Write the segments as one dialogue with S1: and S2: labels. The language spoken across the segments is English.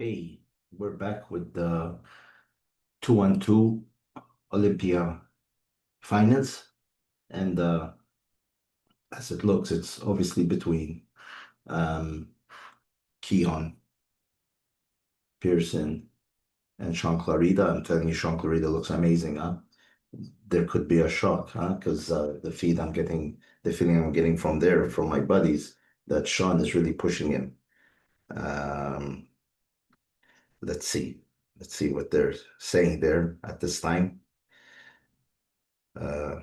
S1: Hey, we're back with the 2-on-2 Olympia finals. And as it looks, it's obviously between um, Keone Pearson and Shaun Clarida. I'm telling you, Shaun Clarida looks amazing, huh? There could be a shock, huh? Because the feeling I'm getting from there, from my buddies, that Shaun is really pushing him. Um, let's see. Let's see what they're saying there at this time. Uh,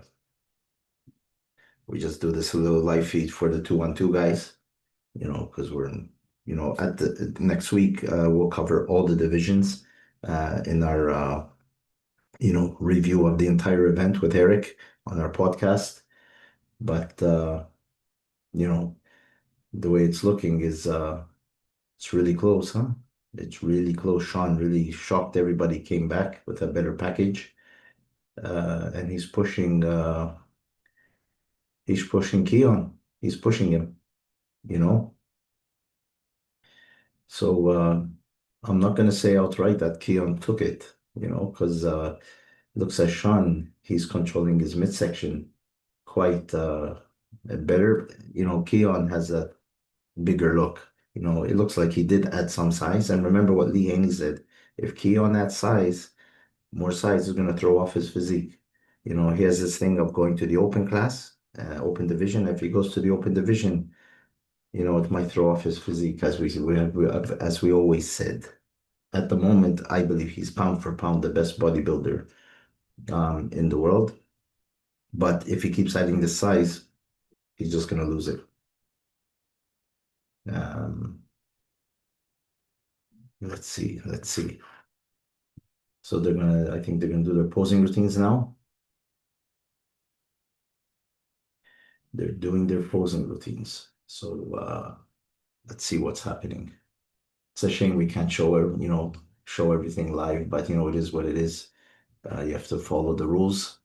S1: we just do this little live feed for the 2-on-2 guys, because at the next week, we'll cover all the divisions in our, review of the entire event with Eric on our podcast. But, you know, the way it's looking is it's really close, huh? It's really close. Shaun really shocked everybody, came back with a better package. And he's pushing Keon. He's pushing him, you know. So I'm not going to say outright that Keon took it, because looks at Shaun, he's controlling his midsection quite better. Keon has a bigger look. It looks like he did add some size. And remember what Lee Haney said, if Keon adds size, more size is going to throw off his physique. He has this thing of going to the open class, open division. If he goes to the open division, it might throw off his physique, as we always said. At the moment, I believe he's pound for pound the best bodybuilder in the world. But if he keeps adding the size, he's just gonna lose it. Um, let's see, let's see. So I think they're gonna do their posing routines now. They're doing their posing routines. So let's see what's happening. It's a shame we can't show everything live, but it is what it is. You have to follow the rules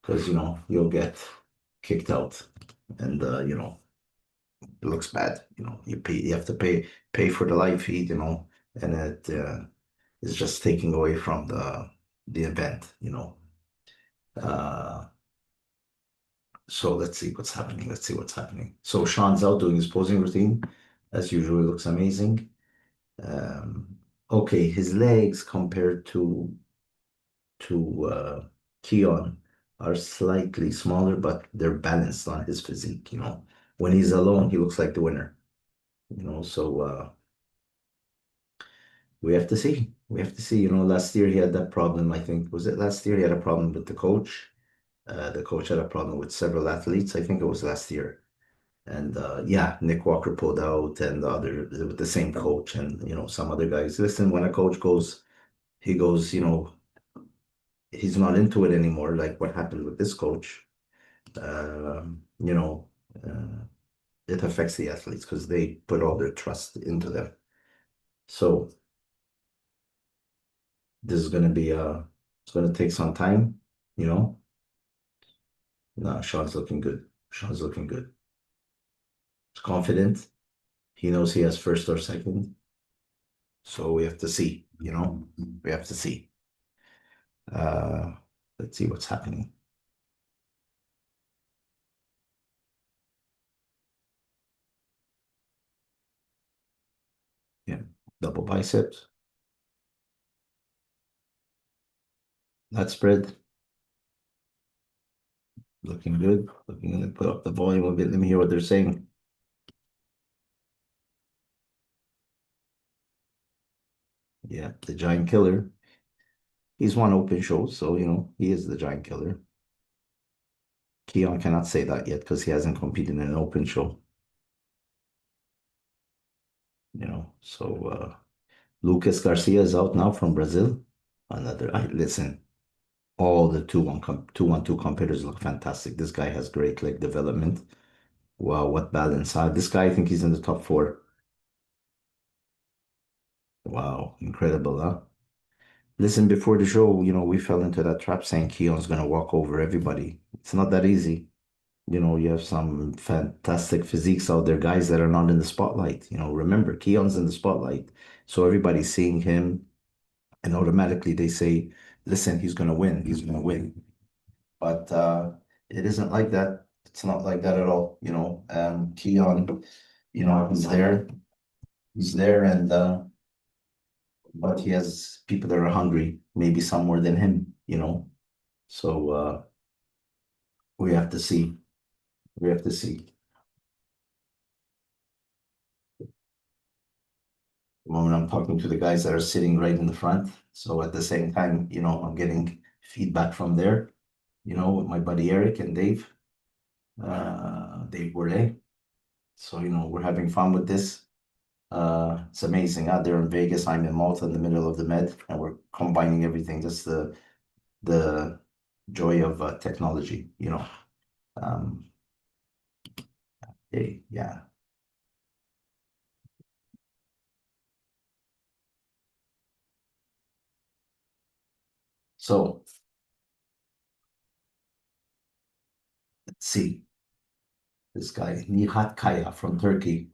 S1: because you'll get kicked out, and it looks bad. You have to pay for the live feed, and it is just taking away from the event. Uh, so let's see what's happening. Let's see what's happening. So Shaun's out doing his posing routine, as usual. It looks amazing. Um, okay, his legs compared to Keon are slightly smaller, but they're balanced on his physique. When he's alone, he looks like the winner. So we have to see. We have to see. Last year he had that problem. I think was it last year he had a problem with the coach. The coach had a problem with several athletes. I think it was last year. And yeah, Nick Walker pulled out, and the other with the same coach, and some other guys. Listen, when a coach goes, he goes. He's not into it anymore. Like what happened with this coach. Um, you know, uh, it affects the athletes because they put all their trust into them. So this is gonna be it's gonna take some time, you know. No, Sean's looking good. Sean's looking good. He's confident. He knows he has first or second. So we have to see. We have to see. Uh let's see what's happening. Yeah. Double biceps. That spread. Looking good. Looking good. Put up the volume a bit. Let me hear what they're saying. Yeah, the giant killer. He's won open shows, so he is the giant killer. Keon cannot say that yet because he hasn't competed in an open show. So Lucas Garcia is out now from Brazil. Listen, all the 2-1-2 competitors look fantastic. This guy has great leg development. Wow, what balance. This guy, I think he's in the top four. Wow, incredible, huh? Listen, before the show, we fell into that trap saying Keon's gonna walk over everybody. It's not that easy. You have some fantastic physiques out there, guys that are not in the spotlight. Remember, Keon's in the spotlight. So everybody's seeing him, and automatically they say, listen, he's going to win. He's going to win. But it isn't like that. It's not like that at all. Keon, he's there. He's there, and but he has people that are hungry, maybe some more than him. So we have to see. We have to see. The moment I'm talking to the guys that are sitting right in the front. So at the same time, I'm getting feedback from there, with my buddy Eric and Dave Bourdet. So, we're having fun with this. It's amazing out there in Vegas. I'm in Malta in the middle of the Med, and we're combining everything. Just the joy of technology. Um, hey, yeah. So let's see. This guy, Nihat Kaya from Turkey,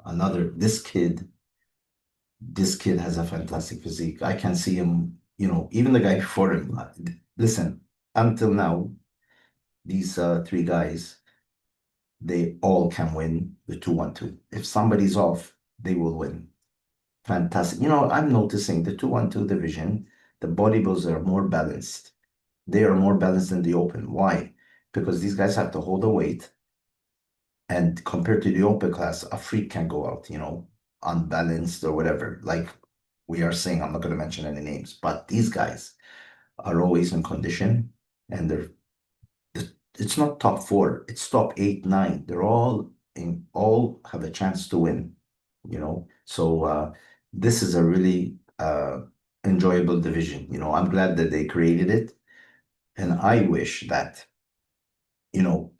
S1: this kid has a fantastic physique. I can see him, even the guy before him. Listen, until now, these three guys, they all can win the 2-1-2. If somebody's off, they will win. Fantastic. I'm noticing the 2-1-2 division, the bodybuilders are more balanced. They are more balanced than the open. Why? Because these guys have to hold the weight. And compared to the open class, a freak can go out, unbalanced or whatever. Like we are saying, I'm not going to mention any names, but these guys are always in condition, and it's not top four, it's top eight, nine. They're all have a chance to win, So this is a really enjoyable division. I'm glad that they created it, and I wish that you know,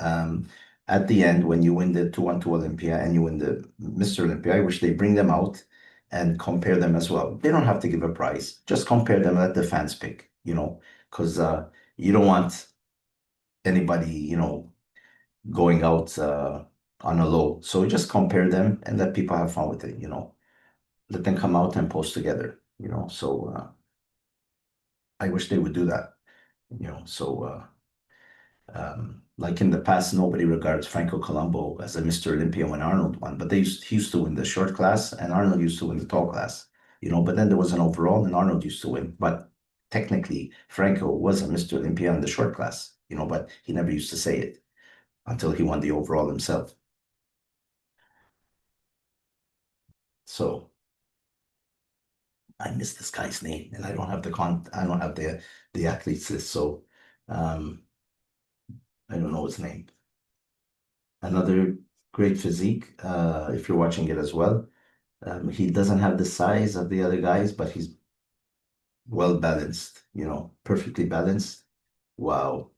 S1: at the end, when you win the 2-1-2 Olympia and you win the Mr. Olympia, I wish they bring them out and compare them as well. They don't have to give a prize. Just compare them, let the fans pick, because you don't want anybody, going out on a low. So just compare them and let people have fun with it. Let them come out and post together. So I wish they would do that. So like in the past, nobody regards Franco Colombo as a Mr. Olympia when Arnold won, but he used to win the short class and Arnold used to win the tall class. But then there was an overall and Arnold used to win. But technically, Franco was a Mr. Olympia in the short class, but he never used to say it until he won the overall himself. So I missed this guy's name and I don't have the athletes list, so um, I don't know his name. Another great physique, if you're watching it as well. He doesn't have the size of the other guys, but he's well balanced, perfectly balanced. Wow.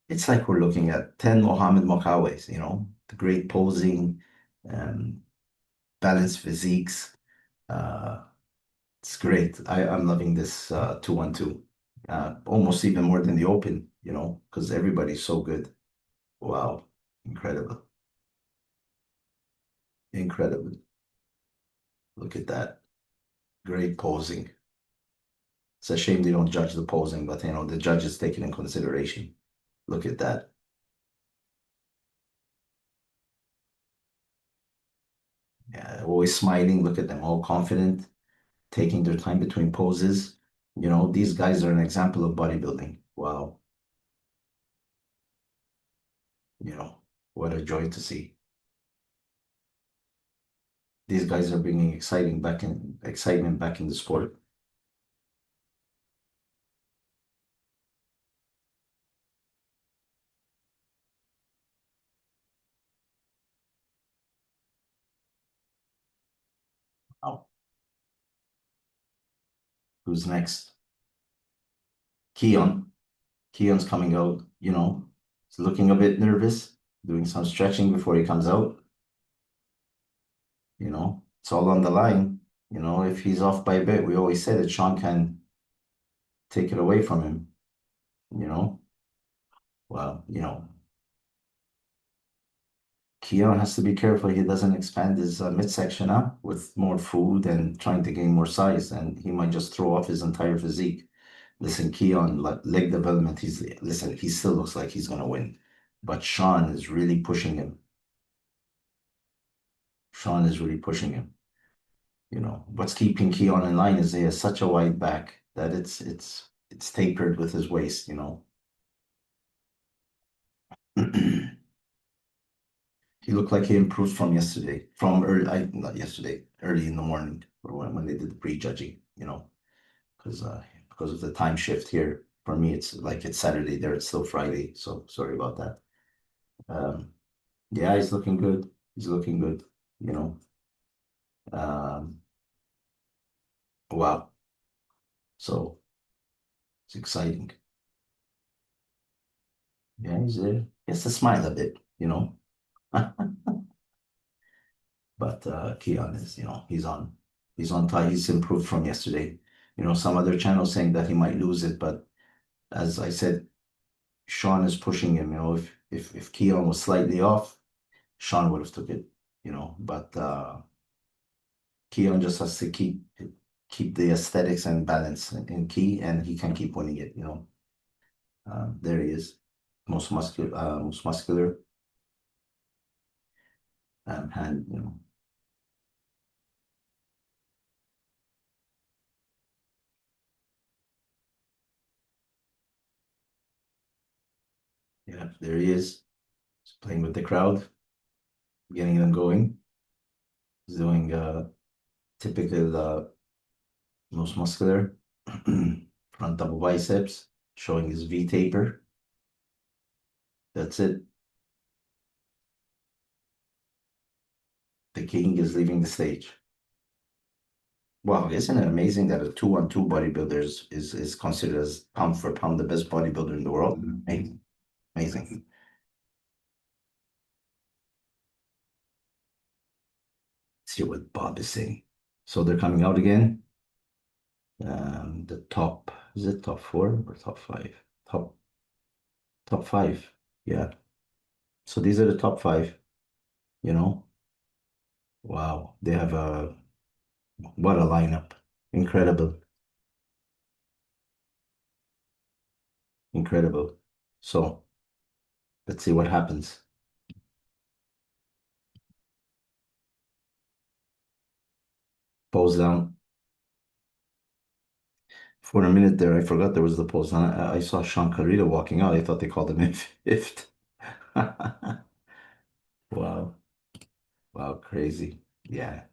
S1: It's like we're looking at 10 Mohammed Mokawes, the great posing, um, balanced physiques. Uh, it's great. I'm loving this 2-1-2. Almost even more than the open, because everybody's so good. Wow. Incredible. Incredible. Look at that. Great posing. It's a shame they don't judge the posing, but the judges take it in consideration. Look at that. Yeah, always smiling. Look at them, all confident, taking their time between poses. These guys are an example of bodybuilding. Wow. You know, what a joy to see. These guys are bringing excitement back in the sport. Oh, who's next? Keon. Keon's coming out. He's looking a bit nervous, doing some stretching before he comes out. It's all on the line. If he's off by a bit, we always say that Shaun can take it away from him. you know. Well, Keone has to be careful he doesn't expand his midsection up with more food and trying to gain more size, and he might just throw off his entire physique. Listen, Keone, leg development, listen, he still looks like he's gonna win, but Shaun is really pushing him. Shaun is really pushing him. What's keeping Keone in line is he has such a wide back that it's tapered with his waist. He looked like he improved from yesterday, from early, not yesterday, early in the morning, or when they did the pre-judging, because because of the time shift here. For me, it's like it's Saturday there, it's still Friday, so sorry about that. Um, yeah, he's looking good. He's looking good, you know. Um, wow. So it's exciting. Yeah, he has to smile a bit. But Keon is, he's on tie. He's improved from yesterday. Some other channels saying that he might lose it, but as I said, Shaun is pushing him. If Keon was slightly off, Shaun would have took it. But Keon just has to keep the aesthetics and balance in key, and he can keep winning it. There he is, most muscular hand. Yeah, there he is. He's playing with the crowd, getting them going. He's doing typical most muscular front double biceps, showing his V taper. That's it. The king is leaving the stage. Wow, isn't it amazing that a 2-on-2 bodybuilder is considered as pound for pound the best bodybuilder in the world? Amazing. Amazing. Let's hear what Bob is saying. So they're coming out again. The top, is it top four or top five? Top five. Yeah. So these are the top five, you know. Wow. They have what a lineup. Incredible. Incredible. So let's see what happens. Pose down. For a minute there, I forgot there was the pose down. I saw Shaun Clarida walking out. I thought they called him fifth. Wow. Wow, crazy. Yeah.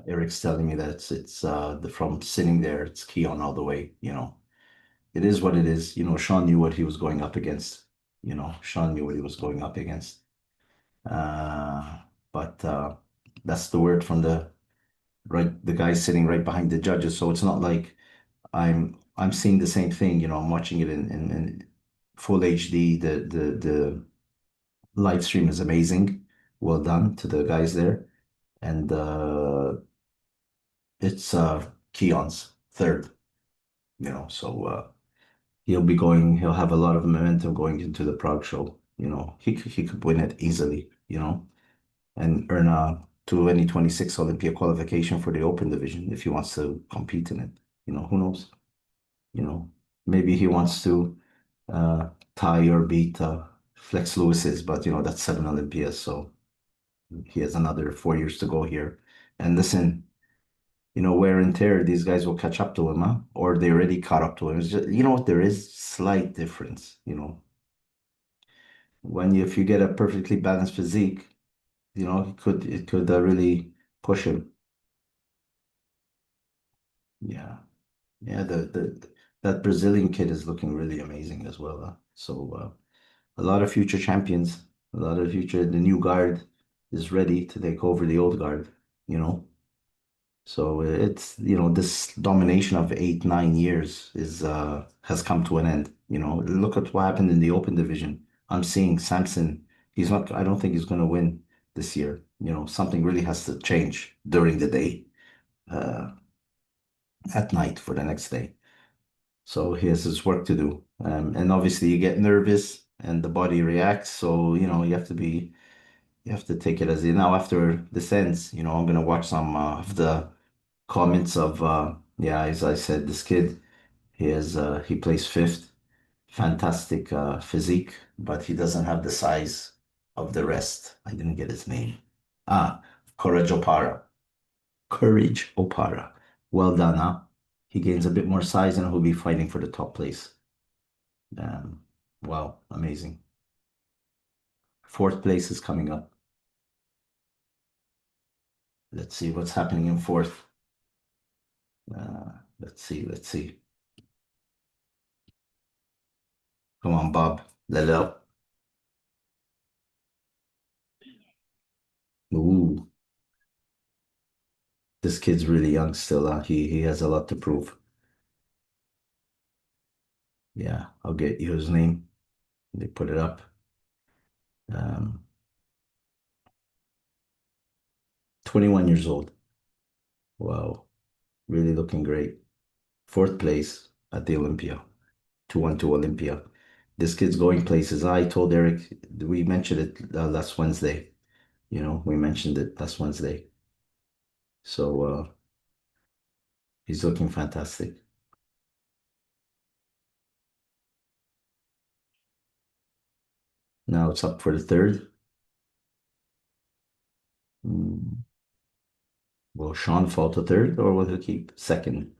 S1: Eric's telling me that from sitting there, it's Keon all the way. It is what it is. Shaun knew what he was going up against. Shaun knew what he was going up against. Uh, but that's the word from the guy sitting right behind the judges. So it's not like I'm seeing the same thing. I'm watching it in full HD. The live stream is amazing. Well done to the guys there. And it's Keon's third, so he'll have a lot of momentum going into the Prague show. He could win it easily, and earn a 2026 Olympia qualification for the open division if he wants to compete in it. Who knows? You know, maybe he wants to tie or beat Flex Lewis's, but that's 7 Olympias, so he has another 4 years to go here. And listen, wear and tear, these guys will catch up to him, huh? Or they already caught up to him. It's just, you know what? There is slight difference. If you get a perfectly balanced physique, it could really push him. Yeah, yeah. That Brazilian kid is looking really amazing as well. So a lot of future champions, a lot of future. The new guard is ready to take over the old guard. You know. So it's, this domination of 8, 9 years has come to an end. Look at what happened in the open division. I'm seeing Samson. He's not, I don't think he's going to win this year. Something really has to change during the day. uh, at night for the next day. So he has his work to do. And obviously you get nervous and the body reacts. So, you have to take it as now after descends, I'm going to watch some of the comments of, yeah, as I said, this kid, he plays fifth, fantastic physique, but he doesn't have the size of the rest. I didn't get his name. Ah, Courage Opara. Courage Opara. Well done, huh? He gains a bit more size and he'll be fighting for the top place. Um, wow, amazing. Fourth place is coming up. Let's see what's happening in fourth. Let's see. Come on, Bob. Let it out. Ooh, this kid's really young still. He has a lot to prove. Yeah, I'll get you his name. They put it up. Um, 21 years old. Wow, really looking great. Fourth place at the Olympia. 212 Olympia. This kid's going places. I told Eric, we mentioned it last Wednesday. We mentioned it last Wednesday. So he's looking fantastic. Now it's up for the third. Mm, Will Shaun fall to third or will he keep second?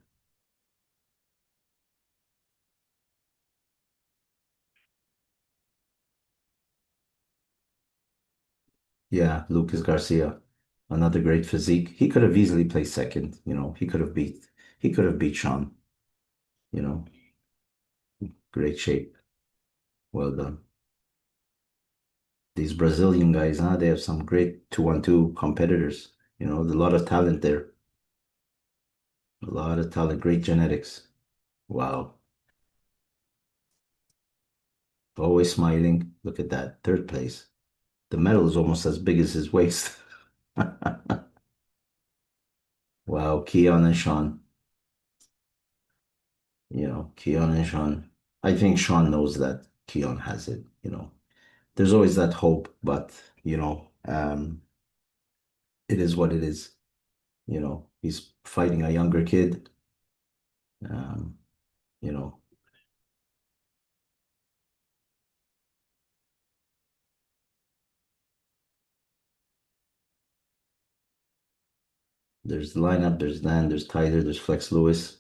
S1: Yeah, Lucas Garcia, another great physique. He could have easily placed second. He could have beat Shaun. You know, great shape. Well done. These Brazilian guys, huh? They have some great 2-on-2 competitors. A lot of talent there. A lot of talent, great genetics. Wow. Always smiling. Look at that. Third place. The medal is almost as big as his waist. Wow, Keon and Shaun. Keon and Shaun. I think Shaun knows that Keon has it. There's always that hope, but it is what it is. He's fighting a younger kid. Um, you know, there's the lineup, there's Dan, there's Tyler, there's Flex Lewis.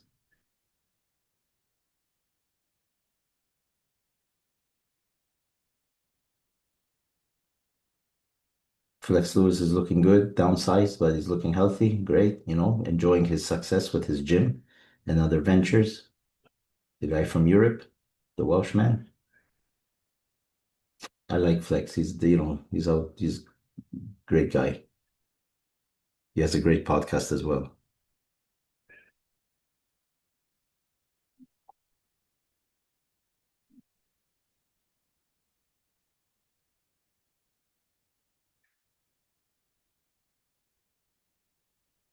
S1: Flex Lewis is looking good, downsized, but he's looking healthy, great, enjoying his success with his gym and other ventures. The guy from Europe, the Welshman. I like Flex. He's a great guy. He has a great podcast as well.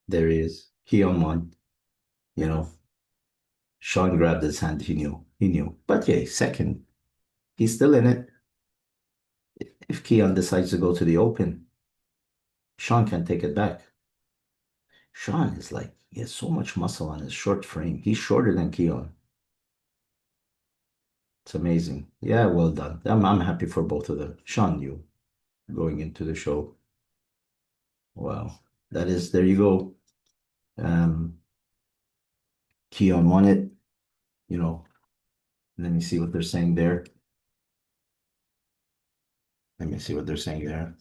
S1: There he is. He on one, you know. Sean grabbed his hand. He knew. He knew. But yeah, second. He's still in it. If Keon decides to go to the Open, Sean can take it back. Sean is like, he has so much muscle on his short frame. He's shorter than Keon. It's amazing. Yeah, well done. I'm happy for both of them. Sean knew going into the show. Wow. There you go. Um, Keon won it. You know, Let me see what they're saying there. Let me see what they're saying there.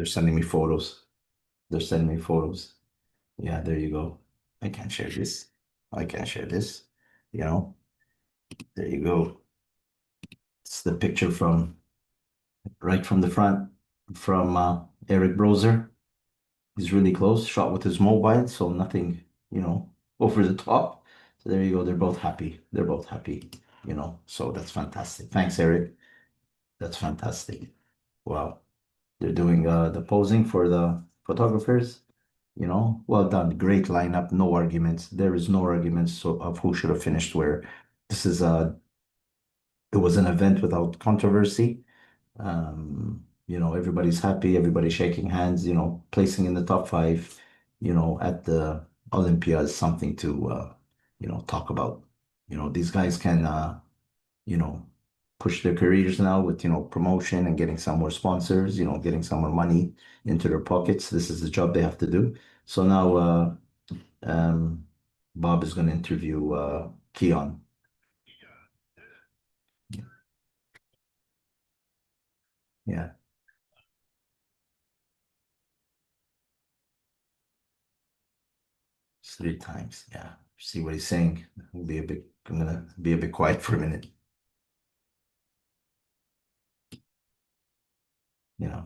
S1: They're sending me photos. They're sending me photos. Yeah, there you go. I can't share this. I can't share this. You know, there you go. It's the picture from right from the front. from Eric Brozer. He's really close, shot with his mobile, so nothing, over the top. So there you go. They're both happy. They're both happy, So that's fantastic. Thanks, Eric. That's fantastic. Wow. They're doing the posing for the photographers. Well done. Great lineup. No arguments. There is no arguments of who should have finished where. This is it was an event without controversy. Everybody's happy, everybody's shaking hands, placing in the top five, at the Olympia is something to, talk about. These guys can, you know, push their careers now with, promotion and getting some more sponsors, getting some more money into their pockets. This is the job they have to do. So now, um, Bob is going to interview, Keon. Yeah, it's 3 times. Yeah. See what he's saying. I'm gonna be a bit quiet for a minute. You know,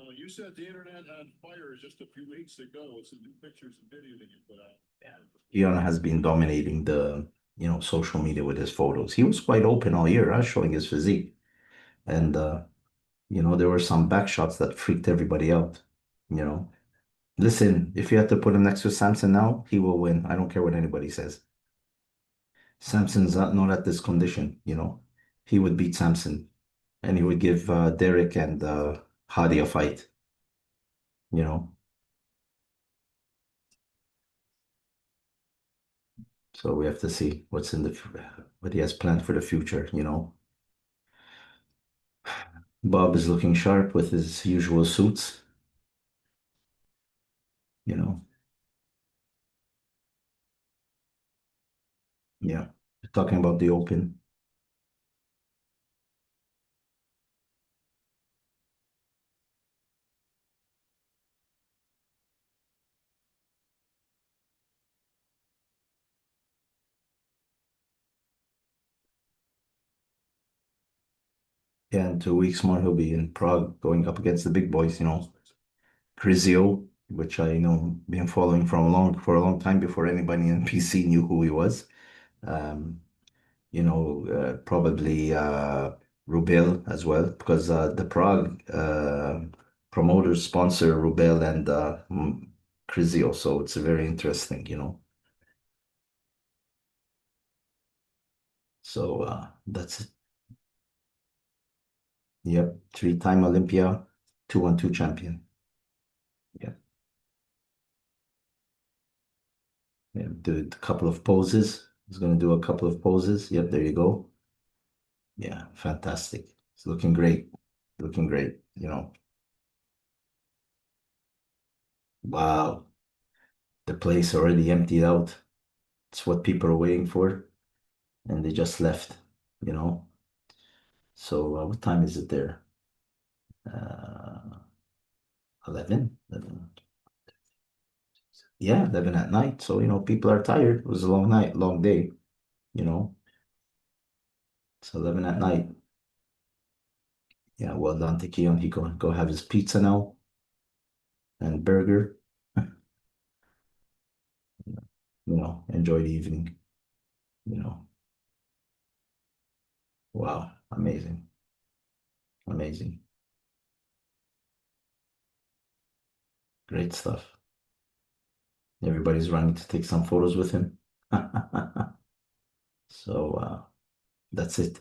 S2: Well, you set the internet on fire just a few weeks ago with some new pictures and video that you put out.
S1: Keanu has been dominating the, social media with his photos. He was quite open all year, showing his physique. And, there were some back shots that freaked everybody out. You know, listen, if you had to put him next to Samson now, he will win. I don't care what anybody says. Samson's not at this condition. He would beat Samson and he would give Derek and Hadi a fight, you know. So we have to see what he has planned for the future. Bob is looking sharp with his usual suits, you know. Yeah. Talking about the Open. Yeah, in 2 weeks more he'll be in Prague going up against the big boys. Crizio, which I been following for a long time before anybody in PC knew who he was. Um, probably Rubel as well, because the Prague promoters sponsor Rubel and Crizio, so it's very interesting. So that's it. Yep, three-time Olympia, 2-on-2 champion. Yeah, yeah. Did a couple of poses. He's gonna do a couple of poses. Yep, there you go. Yeah, fantastic. It's looking great. Looking great. Wow, the place already emptied out. It's what people are waiting for, and they just left. You know. So what time is it there? 11? 11. Yeah, 11 at night. So people are tired. It was a long night, long day. You know. It's 11 at night. Yeah, well done to Keon. He go have his pizza now and burger. Enjoy the evening. You know, wow, amazing, amazing, great stuff. Everybody's running to take some photos with him. So that's it.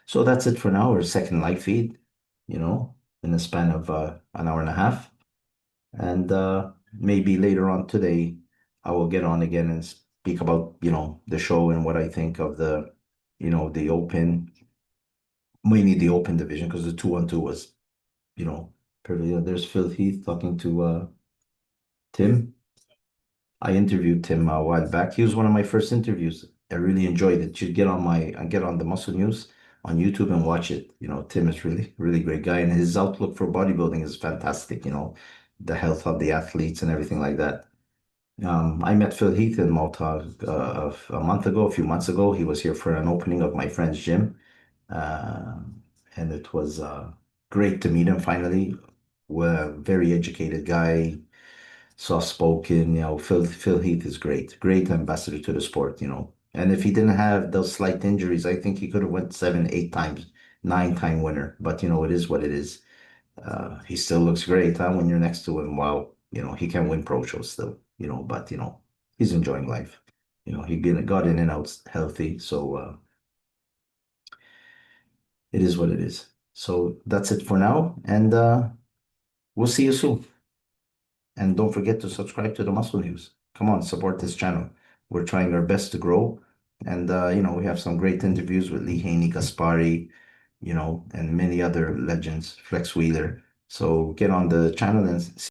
S1: So that's it for now. Our second live feed, you know, in the span of an hour and a half. And maybe later on today, I will get on again and speak about, the show and what I think of the open, mainly the open division, because the 2-on-2 was, you know, pretty. There's Phil Heath talking to Tim. I interviewed Tim a while back. He was one of my first interviews. I really enjoyed it. You should get on the Muscle News on YouTube and watch it. Tim is really, really great guy, and his outlook for bodybuilding is fantastic. The health of the athletes and everything like that. I met Phil Heath in Malta a month ago, a few months ago. He was here for an opening of my friend's gym. Uh, and it was great to meet him finally. Well, very educated guy, soft-spoken. Phil Heath is great, great ambassador to the sport. And if he didn't have those slight injuries, I think he could have went 7, 8 times, 9-time winner. But it is what it is. He still looks great, huh, when you're next to him. Wow, he can win pro shows still. But he's enjoying life. He got in and out healthy, so it is what it is. So that's it for now, and we'll see you soon. And don't forget to subscribe to the Muscle News. Come on, support this channel. We're trying our best to grow. And, we have some great interviews with Lee Haney, Gaspari, and many other legends, Flex Wheeler. So get on the channel and